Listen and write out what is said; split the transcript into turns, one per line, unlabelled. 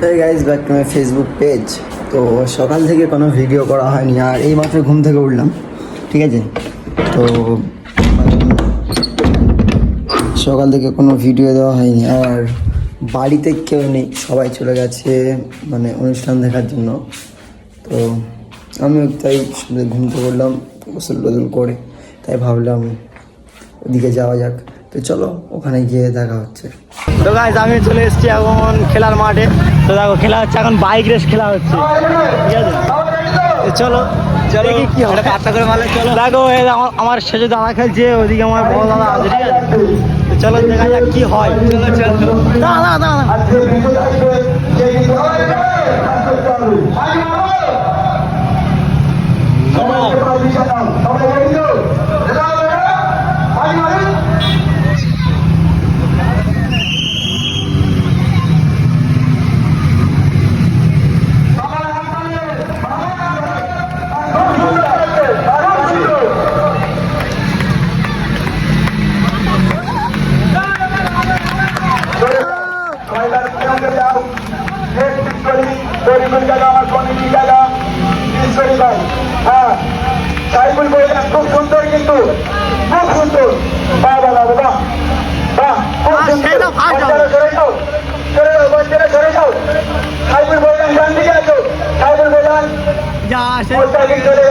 Hey guys, back to my Facebook page. তো সকাল থেকে কোনো ভিডিও করা হয়নি আর এই মাত্র ঘুম থেকে উঠলাম, ঠিক আছে। তো সকাল থেকে কোনো ভিডিও দেওয়া হয়নি আর বাড়িতে কেউ নেই, সবাই চলে গেছে মানে অনুষ্ঠান দেখার জন্য। তো আমিও তাই ঘুম থেকে উঠলাম, গোসল টোসল করে তাই ভাবলাম ওদিকে যাওয়া যাক। তো চলো ওখানে গিয়ে দেখা হচ্ছে। তো গাইস আমি চলে এসেছি এখন খেলার মাঠে। তো দেখো খেলা হচ্ছে, এখন বাইক রেস খেলা হচ্ছে, ঠিক আছে। চলো চলো কি হবে পাত্তা করে মারলে চলো। দেখো আমার শেষে দাদা খেলছে, ওদিকে আমার বড় দাদা আছে, ঠিক আছে। তো চলো দেখা যাক কি হয়। চলো চলো দাদা দাদা খুব সুন্দর, কিন্তু খুব সুন্দর। বাহ বাহ বাহ বাহ বাহ, খুব সুন্দর। সরে যাও, সাইবুল বললাম ডান দিকে আসো, সাইবুল বললাম চলে